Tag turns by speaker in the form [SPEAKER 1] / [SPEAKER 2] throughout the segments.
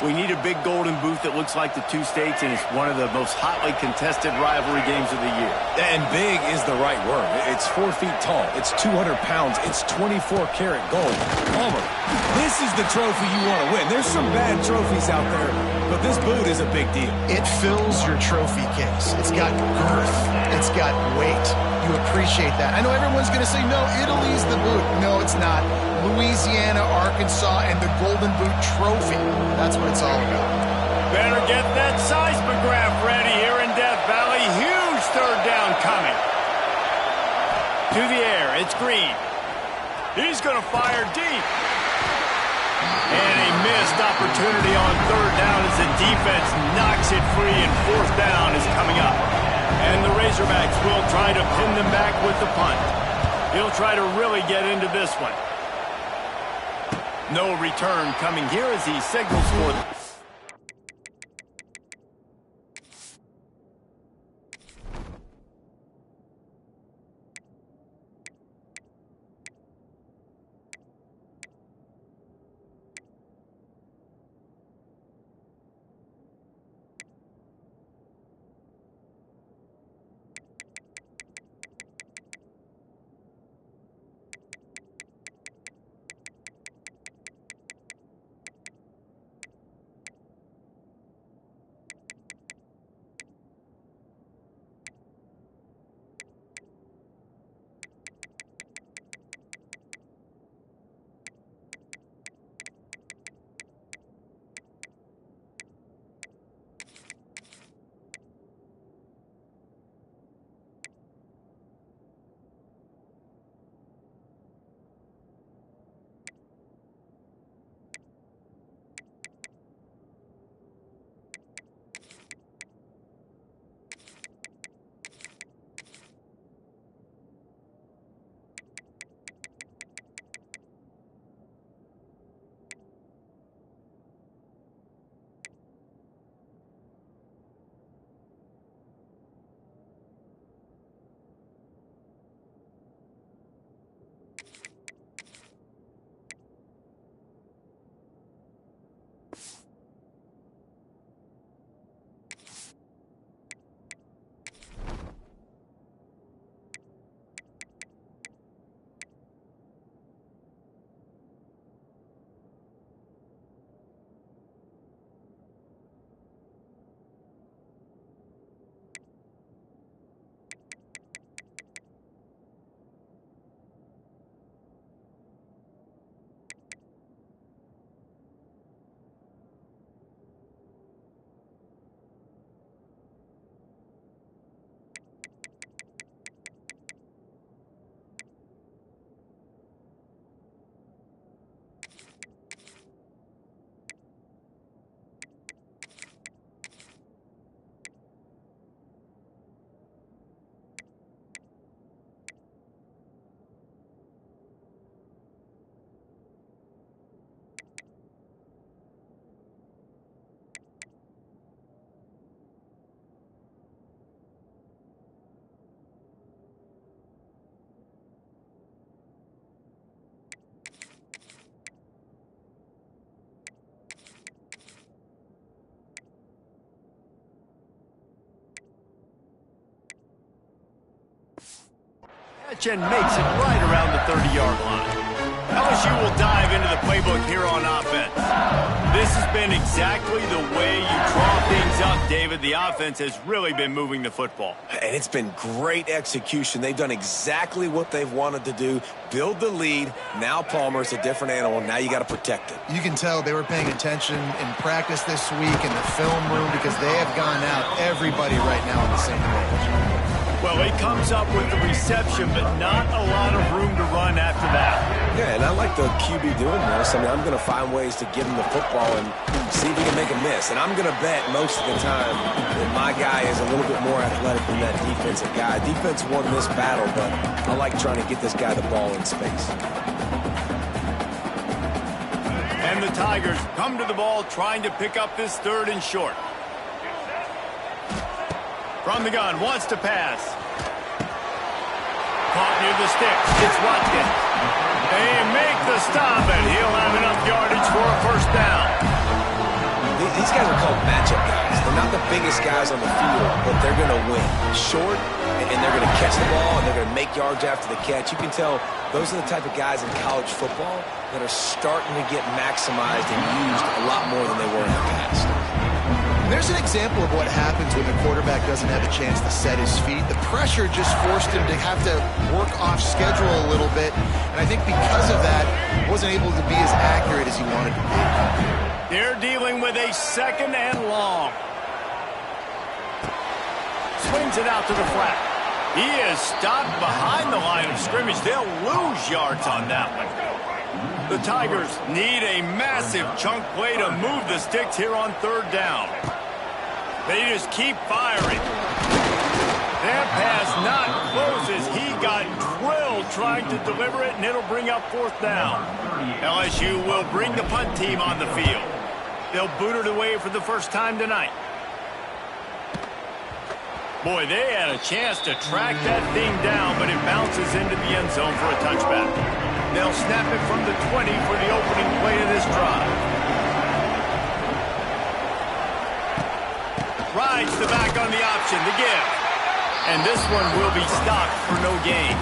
[SPEAKER 1] we need a big golden boot that looks like the two states, and it's one of the most hotly contested rivalry games of the year.
[SPEAKER 2] And big is the right word. It's 4 feet tall. It's 200 pounds. It's 24-karat gold. Palmer, this is the trophy you want to win. There's some bad trophies out there, but this boot is a big deal.
[SPEAKER 3] It fills your trophy case. It's got girth. It's got weight. You appreciate that. I know everyone's going to say, no, Italy's the boot. No, it's not. Louisiana, Arkansas, and the Golden Boot Trophy. That's what it's all about.
[SPEAKER 1] Better get that seismograph ready here in Death Valley. Huge third down coming. To the air, it's Green. He's going to fire deep. And a missed opportunity on third down as the defense knocks it free, and fourth down is coming up. And the Razorbacks will try to pin them back with the punt. He'll try to really get into this one. No return coming here as he signals for them. And makes it right around the 30-yard line. LSU will dive into the playbook here on offense. This has been exactly the way you draw things up, David. The offense has really been moving the football.
[SPEAKER 2] And it's been great execution. They've done exactly what they've wanted to do. Build the lead. Now Palmer's a different animal. Now you got to protect it.
[SPEAKER 3] You can tell they were paying attention in practice this week in the film room because they have gone out, everybody right now on the same page.
[SPEAKER 1] Well, he comes up with the reception, but not a lot of room to run after that.
[SPEAKER 2] Yeah, and I like the QB doing this. I mean, I'm going to find ways to give him the football and see if he can make a miss. And I'm going to bet most of the time that my guy is a little bit more athletic than that defensive guy. Defense won this battle, but I like trying to get this guy the ball in space.
[SPEAKER 1] And the Tigers come to the ball trying to pick up this third and short. From the gun, wants to pass. Caught near the sticks. It's Watkins. They make the stop, and he'll have enough yardage for a first down.
[SPEAKER 2] these guys are called matchup guys. They're not the biggest guys on the field, but they're going to win. Short, and they're going to catch the ball, and they're going to make yards after the catch. You can tell those are the type of guys in college football that are starting to get maximized and used a lot more than they were in the past.
[SPEAKER 3] There's an example of what happens when the quarterback doesn't have a chance to set his feet. The pressure just forced him to have to work off schedule a little bit, and I think because of that, wasn't able to be as accurate as he wanted to be.
[SPEAKER 1] They're dealing with a 2nd and long. Swings it out to the flat. He is stopped behind the line of scrimmage. They'll lose yards on that one. The Tigers need a massive chunk play to move the sticks here on 3rd down. They just keep firing. That pass not close as he got drilled trying to deliver it, and it'll bring up 4th down. LSU will bring the punt team on the field. They'll boot it away for the first time tonight. Boy, they had a chance to track that thing down, but it bounces into the end zone for a touchback. They'll snap it from the 20 for the opening play of this drive. Rides the back on the option to give. And this one will be stopped for no gain.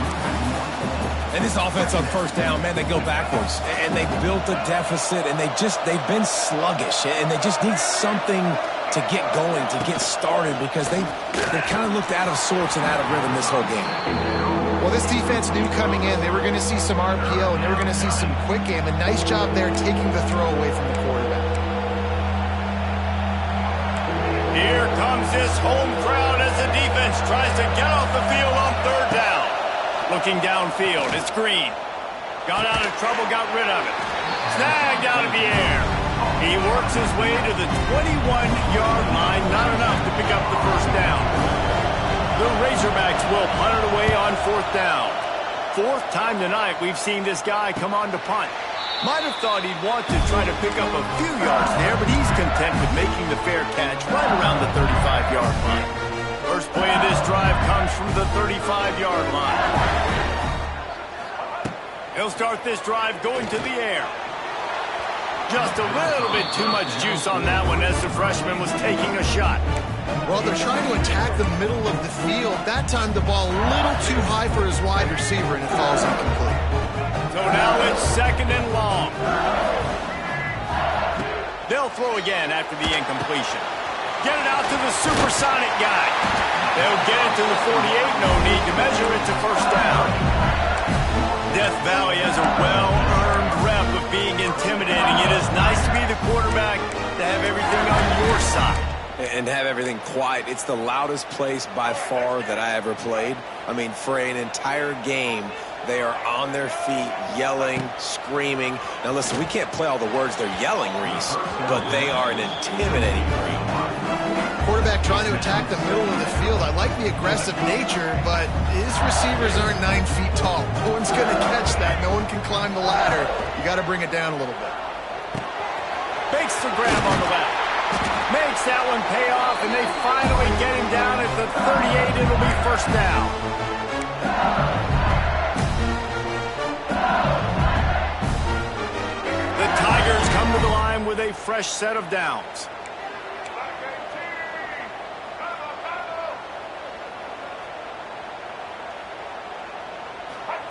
[SPEAKER 2] And this offense on 1st down, man, they go backwards. And they built a deficit, and they've been sluggish. And they just need something to get going, to get started, because they kind of looked out of sorts and out of rhythm this whole game.
[SPEAKER 3] Well, this defense knew coming in they were going to see some RPO and they were going to see some quick game. A nice job there taking the throw away from the quarterback.
[SPEAKER 1] Here comes this home crowd as the defense tries to get off the field on 3rd down. Looking downfield, it's Green. Got out of trouble, got rid of it. Snagged out of the air. He works his way to the 21-yard line, not enough to pick up the 1st down. The Razorbacks will punt it away on 4th down. 4th time tonight we've seen this guy come on to punt. Might have thought he'd want to try to pick up a few yards there, but he's content with making the fair catch right around the 35-yard line. First play of this drive comes from the 35-yard line. He'll start this drive going to the air. Just a little bit too much juice on that one as the freshman was taking a shot.
[SPEAKER 3] Well, they're trying to attack the middle of the field. That time the ball a little too high for his wide receiver, and it falls incomplete.
[SPEAKER 1] So now it's 2nd and long. They'll throw again after the incompletion. Get it out to the supersonic guy. They'll get it to the 48. No need to measure it to 1st down. Death Valley has a well-earned rep of being intimidating. It is nice to be the quarterback, to have everything on your side.
[SPEAKER 2] And have everything quiet. It's the loudest place by far that I ever played. I mean, for an entire game, they are on their feet, yelling, screaming. Now, listen, we can't play all the words they're yelling, Reese, but they are an intimidating group.
[SPEAKER 3] Quarterback trying to attack the middle of the field. I like the aggressive nature, but his receivers aren't 9 feet tall. No one's going to catch that. No one can climb the ladder. You got to bring it down a little bit.
[SPEAKER 1] Makes the grab on the left. Makes that one pay off, and they finally get him down at the 38. It'll be 1st down. The Tigers come to the line with a fresh set of downs.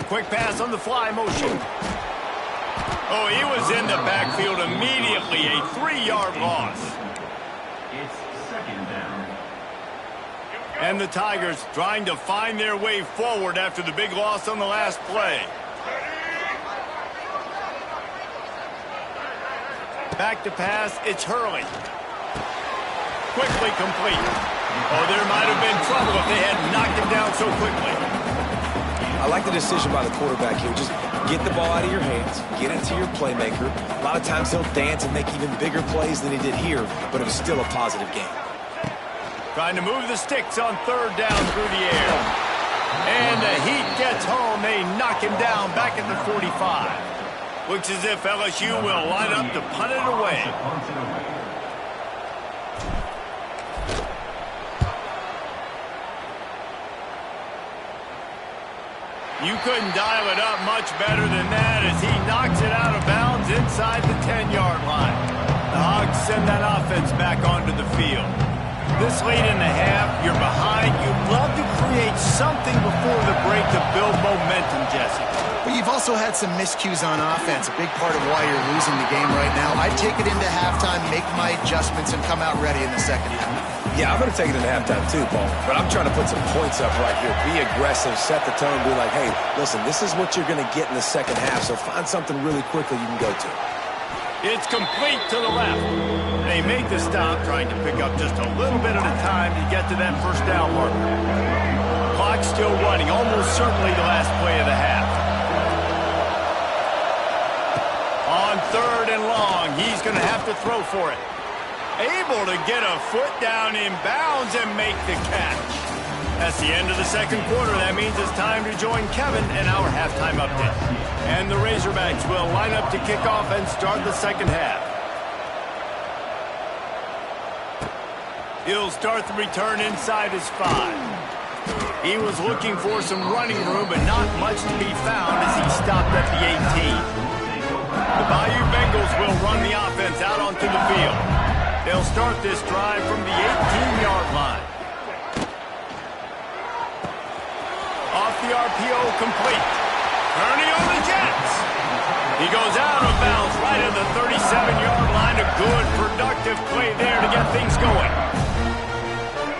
[SPEAKER 1] Quick pass on the fly motion. Oh, he was in the backfield immediately. A 3-yard loss.
[SPEAKER 4] It's 2nd down.
[SPEAKER 1] And the Tigers trying to find their way forward after the big loss on the last play. Back to pass, it's Hurley. Quickly complete. Oh, there might have been trouble if they had knocked him down so quickly.
[SPEAKER 2] I like the decision by the quarterback here. Just get the ball out of your hands, get it to your playmaker. A lot of times he'll dance and make even bigger plays than he did here, but it was still a positive game.
[SPEAKER 1] Trying to move the sticks on 3rd down through the air. And the heat gets home. They knock him down back at the 45. Looks as if LSU will line up to punt it away. You couldn't dial it up much better than that as he knocks it out of bounds inside the 10-yard line. The Hogs send that offense back onto the field. This late in the half, you're behind. You'd love to create something before the break to build momentum, Jesse.
[SPEAKER 3] But you've also had some miscues on offense, a big part of why you're losing the game right now. I'd take it into halftime, make my adjustments, and come out ready in the second half.
[SPEAKER 2] Yeah, I'm going to take it into halftime too, Paul. But I'm trying to put some points up right here. Be aggressive, set the tone, be like, hey, listen, this is what you're going to get in the second half, so find something really quickly you can go to.
[SPEAKER 1] It's complete to the left. They make the stop, trying to pick up just a little bit at a time to get to that first down marker. Clock still running, almost certainly the last play of the half. On 3rd and long, he's going to have to throw for it. Able to get a foot down in bounds and make the catch. That's the end of the second quarter. That means it's time to join Kevin in our halftime update. And the Razorbacks will line up to kick off and start the second half. He'll start the return inside his 5. He was looking for some running room, but not much to be found as he stopped at the 18. The Bayou Bengals will run the offense out onto the field. They'll start this drive from the 18-yard line. Off the RPO, complete. Turning on the Jets. He goes out of bounds right at the 37-yard line. A good, productive play there to get things going.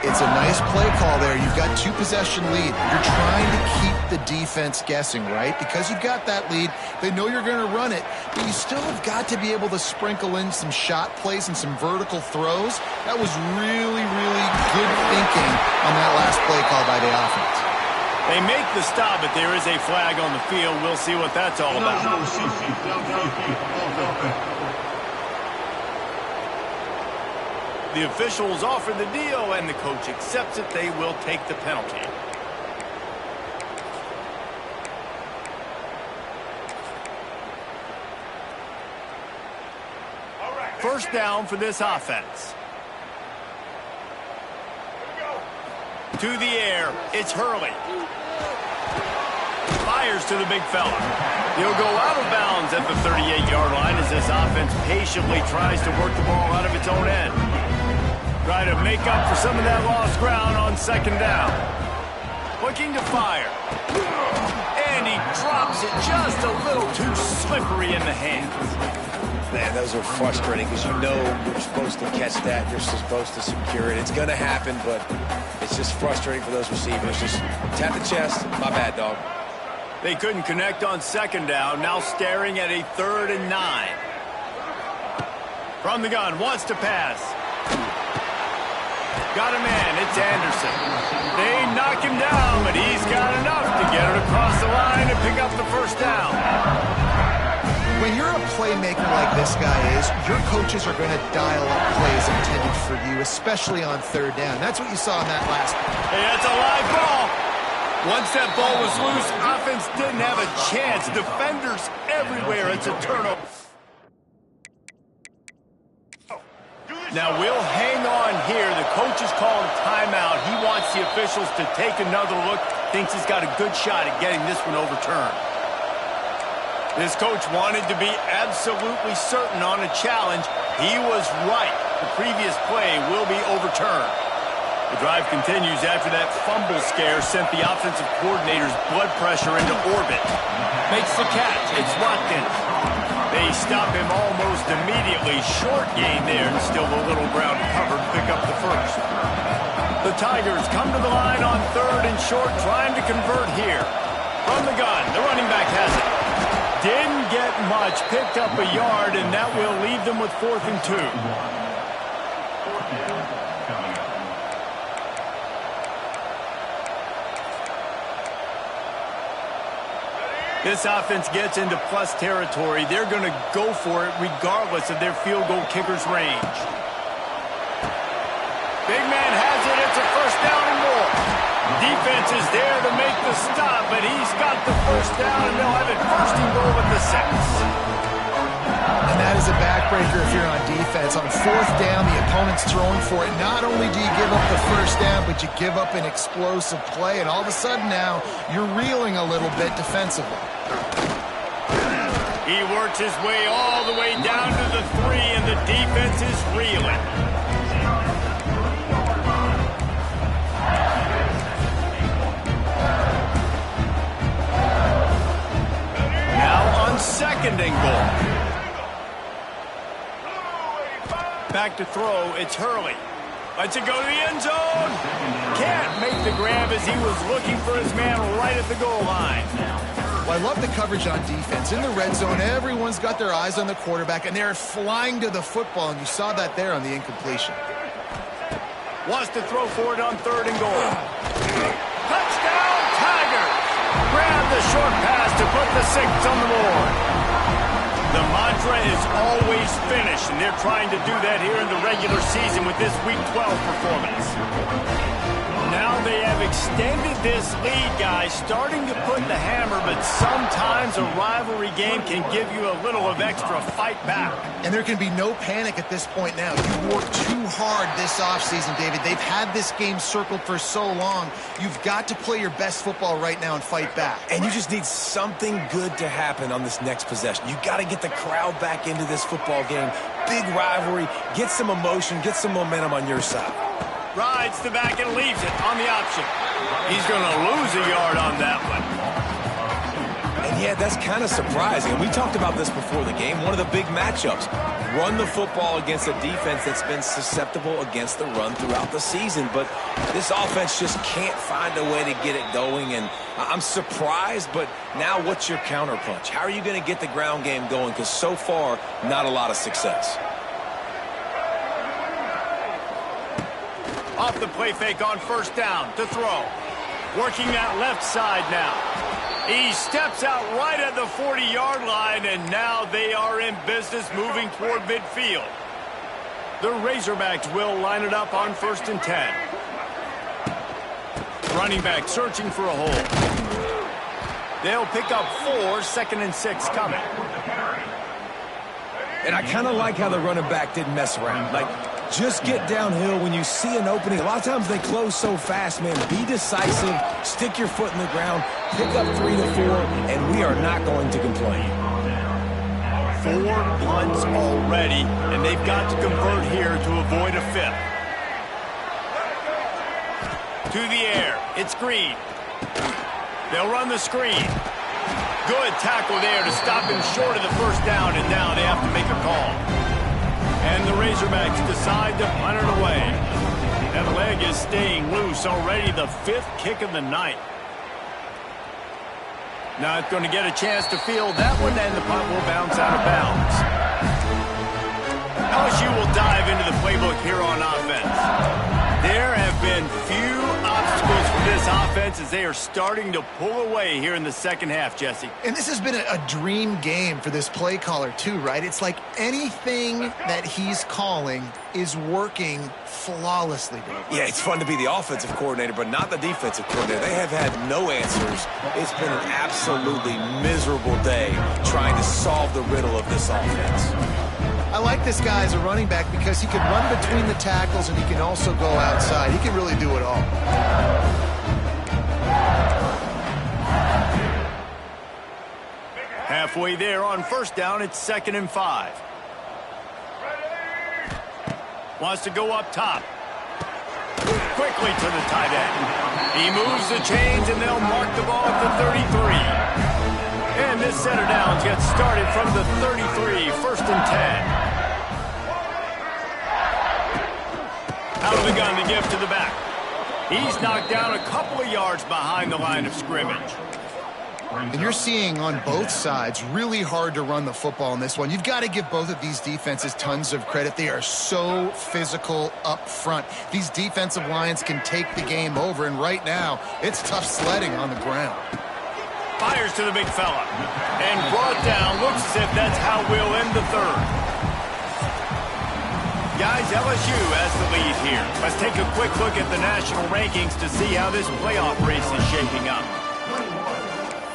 [SPEAKER 3] It's a nice play call there. You've got 2-possession lead. You're trying to keep the defense guessing, right? Because you've got that lead, they know you're going to run it, but you still have got to be able to sprinkle in some shot plays and some vertical throws. That was really, really good thinking on that last play call by the offense.
[SPEAKER 1] They make the stop, but there is a flag on the field. We'll see what that's all about. The officials offer the deal, and the coach accepts it. They will take the penalty. First down for this offense. To the air, it's Hurley. Fires to the big fella. He'll go out of bounds at the 38-yard line as this offense patiently tries to work the ball out of its own end. Try to make up for some of that lost ground on second down. Looking to fire. And he drops it just a little too slippery in the hands.
[SPEAKER 2] Man, those are frustrating because you know you're supposed to catch that. You're supposed to secure it. It's going to happen, but it's just frustrating for those receivers. Just tap the chest. My bad, dog.
[SPEAKER 1] They couldn't connect on second down. Now staring at a 3rd and 9. From the gun, wants to pass. Got a man. It's Anderson. They knock him down, but he's got enough to get it across the line and pick up the first down.
[SPEAKER 3] When you're a playmaker like this guy is, your coaches are going to dial up plays intended for you, especially on 3rd down. That's what you saw in that last one.
[SPEAKER 1] Hey, that's a live ball. Once that ball was loose, offense didn't have a chance. Defenders everywhere. It's a turnover. Now we'll hang on here. The coach is calling timeout. He wants the officials to take another look. Thinks he's got a good shot at getting this one overturned. This coach wanted to be absolutely certain on a challenge. He was right. The previous play will be overturned. The drive continues after that fumble scare sent the offensive coordinator's blood pressure into orbit. Makes the catch. It's Watkins. They stop him almost immediately. Short gain there, and still a little ground covered to pick up the first. The Tigers come to the line on 3rd and short, trying to convert here. From the gun, the running back has it. Didn't get much, picked up a yard, and that will leave them with 4th and 2. This offense gets into plus territory. They're going to go for it regardless of their field goal kicker's range. Big man has it. It's a first down and more. Defense is there to make the stop, but he's got the first down, and they'll have it 1st and goal at the 6.
[SPEAKER 3] And that is a backbreaker if you're on defense. On 4th down, the opponent's throwing for it. Not only do you give up the first down, but you give up an explosive play, and all of a sudden now you're reeling a little bit defensively.
[SPEAKER 1] He works his way all the way down to the 3, and the defense is reeling. Now on 2nd and goal. Back to throw, it's Hurley. Lets it go to the end zone. Can't make the grab as he was looking for his man right at the goal line.
[SPEAKER 3] Well, I love the coverage on defense. In the red zone, everyone's got their eyes on the quarterback, and they're flying to the football, and you saw that there on the incompletion.
[SPEAKER 1] Wants to throw for it on 3rd and goal. Touchdown, Tigers! Grab the short pass to put the 6 on the board. The mantra is always finish, and they're trying to do that here in the regular season with this Week 12 performance. Now they have extended this lead, guys, starting to put the hammer, but sometimes a rivalry game can give you a little of extra fight back.
[SPEAKER 3] And there can be no panic at this point now. You worked too hard this offseason, David. They've had this game circled for so long. You've got to play your best football right now and fight back.
[SPEAKER 2] And you just need something good to happen on this next possession. You got to get the crowd back into this football game. Big rivalry. Get some emotion. Get some momentum on your side.
[SPEAKER 1] Rides the back and leaves it on the option. He's going to lose a yard on that one.
[SPEAKER 2] And yeah, that's kind of surprising. We talked about this before the game. One of the big matchups. Run the football against a defense that's been susceptible against the run throughout the season. But this offense just can't find a way to get it going. And I'm surprised, but now what's your counterpunch? How are you going to get the ground game going? Because so far, not a lot of success.
[SPEAKER 1] Off the play fake on 1st down to throw. Working that left side now. He steps out right at the 40-yard line, and now they are in business moving toward midfield. The Razorbacks will line it up on 1st and 10. Running back searching for a hole. They'll pick up 4, 2nd and 6 coming.
[SPEAKER 2] And I kind of like how the running back didn't mess around. Like, just get downhill when you see an opening. A lot of times they close so fast, man. Be decisive, stick your foot in the ground, pick up 3 to 4, and we are not going to complain.
[SPEAKER 1] 4 punts already, and they've got to convert here to avoid a 5th. To the air, it's Green. They'll run the screen. Good tackle there to stop him short of the 1st down, and now they have to make a call. And the Razorbacks decide to punt it away. That leg is staying loose already, the 5th kick of the night. Now it's going to get a chance to field that one, and the punt will bounce out of bounds. LSU will dive into the playbook here on offense. There have been few obstacles for this offense as they are starting to pull away here in the 2nd half, Jesse.
[SPEAKER 3] And this has been a dream game for this play caller too, right? It's like anything that he's calling is working flawlessly, Dave.
[SPEAKER 2] Yeah, it's fun to be the offensive coordinator, but not the defensive coordinator. They have had no answers. It's been an absolutely miserable day trying to solve the riddle of this offense.
[SPEAKER 3] I like this guy as a running back because he can run between the tackles and he can also go outside. He can really do it all.
[SPEAKER 1] Halfway there on 1st down, it's 2nd and 5. Wants to go up top. Quickly to the tight end. He moves the chains and they'll mark the ball at the 33. And this set of downs gets started from the 33, 1st and 10. Out of the gun, the give to the back. He's knocked down a couple of yards behind the line of scrimmage.
[SPEAKER 3] And you're seeing on both sides really hard to run the football in this one. You've got to give both of these defenses tons of credit. They are so physical up front. These defensive lines can take the game over, and right now, it's tough sledding on the ground.
[SPEAKER 1] Fires to the big fella. And brought down. Looks as if that's how we'll end the 3rd. Guys, LSU has the lead here. Let's take a quick look at the national rankings to see how this playoff race is shaping up.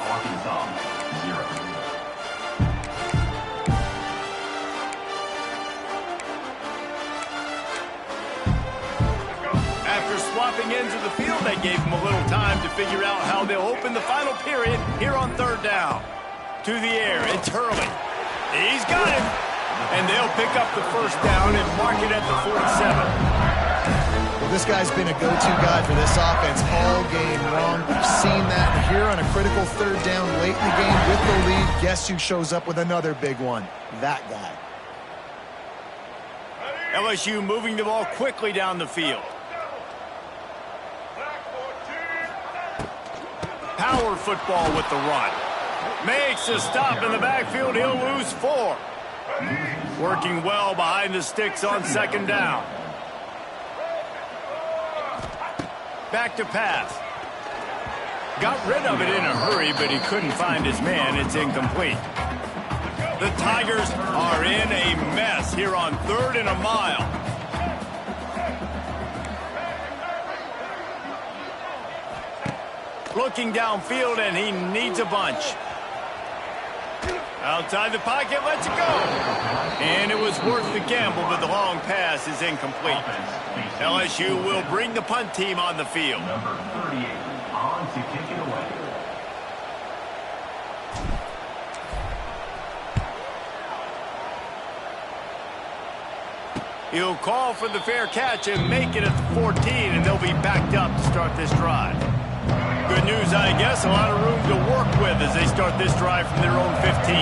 [SPEAKER 4] Arkansas, 0.
[SPEAKER 1] After swapping ends of the field, they gave them a little time to figure out how they'll open the final period here on 3rd down. To the air, it's Hurley. He's got him. And they'll pick up the first down and mark it at the 47.
[SPEAKER 3] Well, this guy's been a go-to guy for this offense all game long. We've seen that here on a critical third down late in the game with the lead. Guess who shows up with another big one? That guy.
[SPEAKER 1] LSU moving the ball quickly down the field. Power football with the run. Makes a stop in the backfield. He'll lose 4. Working well behind the sticks on second down. Back to pass. Got rid of it in a hurry, but he couldn't find his man. It's incomplete. The Tigers are in a mess here on 3rd and a mile. Looking downfield, and he needs a bunch. Outside the pocket, lets it go. And it was worth the gamble, but the long pass is incomplete. LSU will bring the punt team on the field.
[SPEAKER 4] Number 38 on to kick it away.
[SPEAKER 1] He'll call for the fair catch and make it at the 14, and they'll be backed up to start this drive. Good news, I guess. A lot of room to work with as they start this drive from their own 15.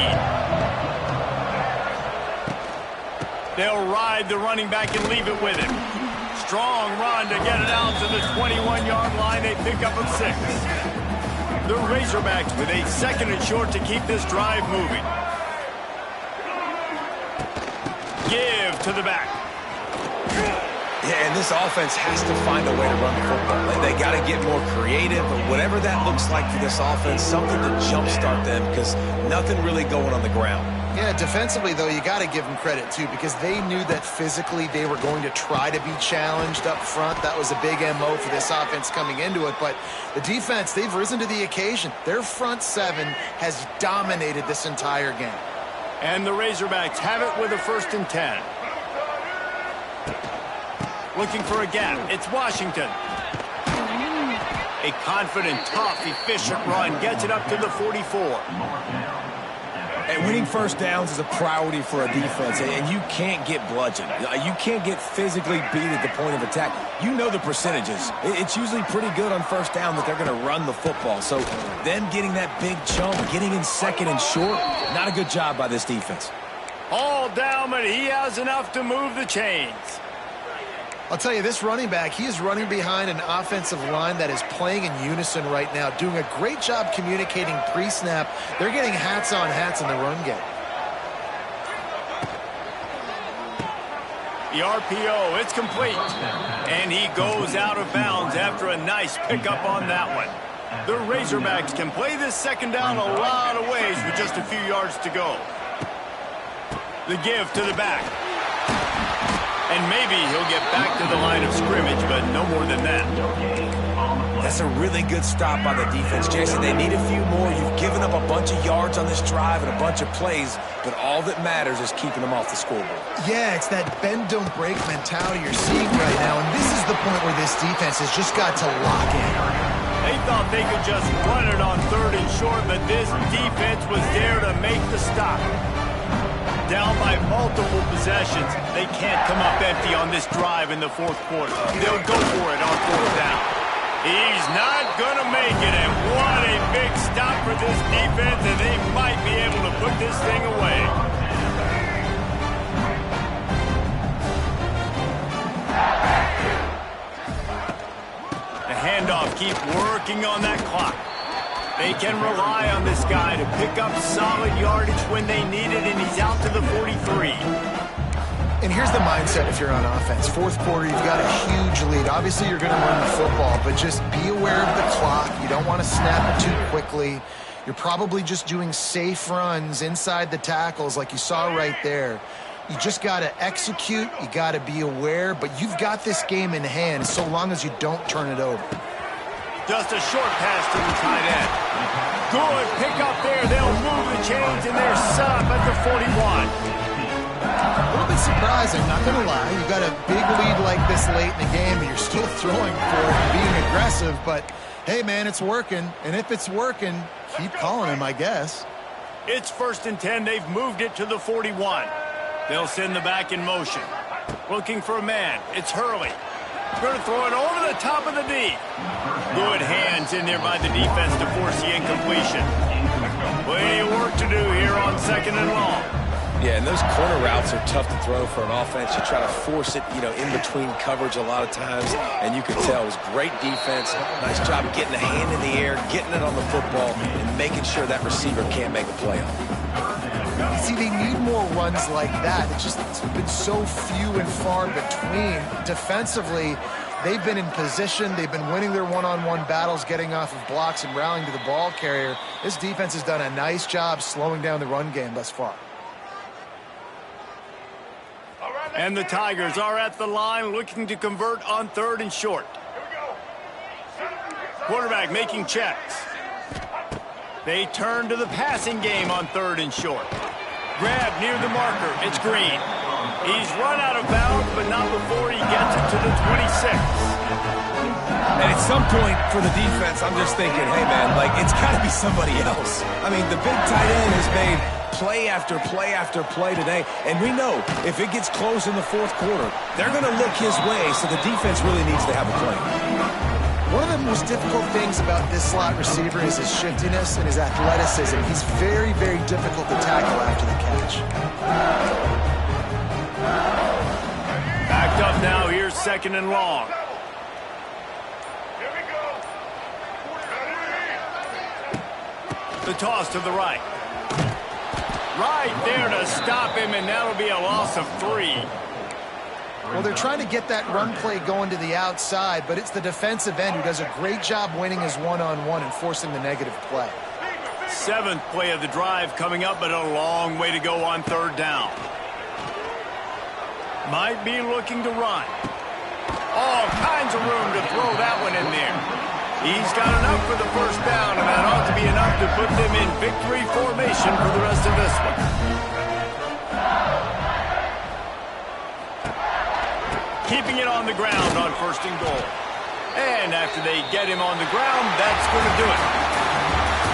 [SPEAKER 1] They'll ride the running back and leave it with him. Strong run to get it out to the 21-yard line. They pick up a 6. The Razorbacks with a 2nd and short to keep this drive moving. Give to the back.
[SPEAKER 2] Yeah, and this offense has to find a way to run the football. They got to get more creative, or whatever that looks like for this offense, something to jumpstart them, because nothing really going on the ground.
[SPEAKER 3] Yeah, defensively, though, you got to give them credit, too, because they knew that physically they were going to try to be challenged up front. That was a big MO for this offense coming into it. But the defense, they've risen to the occasion. Their front 7 has dominated this entire game.
[SPEAKER 1] And the Razorbacks have it with a 1st and 10. Looking for a gap. It's Washington. A confident, tough, efficient run gets it up to the 44.
[SPEAKER 2] And winning first downs is a priority for a defense, and you can't get bludgeoned. You can't get physically beat at the point of attack. You know the percentages. It's usually pretty good on first down that they're going to run the football. So them getting that big chunk, getting in 2nd and short, not a good job by this defense.
[SPEAKER 1] All down, but he has enough to move the chains.
[SPEAKER 3] I'll tell you, this running back, he is running behind an offensive line that is playing in unison right now, doing a great job communicating pre-snap. They're getting hats on hats in the run game.
[SPEAKER 1] The RPO, it's complete. And he goes out of bounds after a nice pickup on that one. The Razorbacks can play this 2nd down a lot of ways with just a few yards to go. The give to the back. And maybe he'll get back to the line of scrimmage, but no more than that.
[SPEAKER 2] That's a really good stop by the defense, Jason. They need a few more. You've given up a bunch of yards on this drive and a bunch of plays, but all that matters is keeping them off the scoreboard.
[SPEAKER 3] Yeah, it's that bend, don't break mentality you're seeing right now, and this is the point where this defense has just got to lock in.
[SPEAKER 1] They thought they could just run it on 3rd and short, but this defense was there to make the stop. Down by multiple possessions. They can't come up empty on this drive in the 4th quarter. They'll go for it on 4th down. He's not going to make it, and what a big stop for this defense, and they might be able to put this thing away. The handoff keeps working on that clock. They can rely on this guy to pick up solid yardage when they need it, and he's out to the 43.
[SPEAKER 3] And here's the mindset if you're on offense. 4th quarter, you've got a huge lead. Obviously, you're going to run the football, but just be aware of the clock. You don't want to snap it too quickly. You're probably just doing safe runs inside the tackles like you saw right there. You just got to execute. You got to be aware, but you've got this game in hand so long as you don't turn it over.
[SPEAKER 1] Just a short pass to the tight end. Good pick up there. They'll move the chains, and they're set up at the 41.
[SPEAKER 3] A little bit surprising, not going to lie. You got a big lead like this late in the game, and you're still throwing for it and being aggressive. But, hey, man, it's working. And if it's working, keep calling him, I guess.
[SPEAKER 1] It's 1st and 10. They've moved it to the 41. They'll send the back in motion. Looking for a man. It's Hurley. Going to throw it over the top of the D. Good hands in there by the defense to force the incompletion. Plenty of work to do here on 2nd and long.
[SPEAKER 2] Yeah, and those corner routes are tough to throw for an offense. You try to force it, in between coverage a lot of times, and you could tell it was great defense. Nice job getting a hand in the air, getting it on the football, and making sure that receiver can't make a play on it.
[SPEAKER 3] You see, they need more runs like that. It's been so few and far between. Defensively, they've been in position. They've been winning their one-on-one battles, getting off of blocks and rallying to the ball carrier. This defense has done a nice job slowing down the run game thus far.
[SPEAKER 1] And the Tigers are at the line looking to convert on 3rd and short. Quarterback making checks. They turn to the passing game on 3rd and short. Grab near the marker. It's Green. He's run out of bounds, but not before he gets it to the 26.
[SPEAKER 2] And at some point for the defense, I'm just thinking, hey, man, it's got to be somebody else. I mean, the big tight end has made play after play after play today, and we know if it gets close in the 4th quarter, they're going to look his way, so the defense really needs to have a plan.
[SPEAKER 3] One of the most difficult things about this slot receiver is his shiftiness and his athleticism. He's very, very difficult to tackle after the catch.
[SPEAKER 1] Backed up now. Here's 2nd and long. The toss to the right. Right there to stop him, and that'll be a loss of 3.
[SPEAKER 3] Well, they're trying to get that run play going to the outside, but it's the defensive end who does a great job winning his one-on-one and forcing the negative play.
[SPEAKER 1] 7th play of the drive coming up, but a long way to go on 3rd down. Might be looking to run. All kinds of room to throw that one in there. He's got enough for the 1st down, and that ought to be enough to put them in victory formation for the rest of this one. Keeping it on the ground on 1st and goal. And after they get him on the ground, that's going to do it.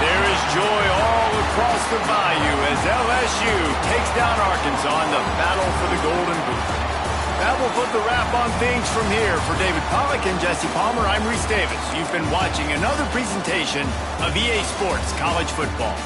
[SPEAKER 1] There is joy all across the bayou as LSU takes down Arkansas in the battle for the Golden Boot. That will put the wrap on things from here. For David Pollack and Jesse Palmer, I'm Reese Davis. You've been watching another presentation of EA Sports College Football.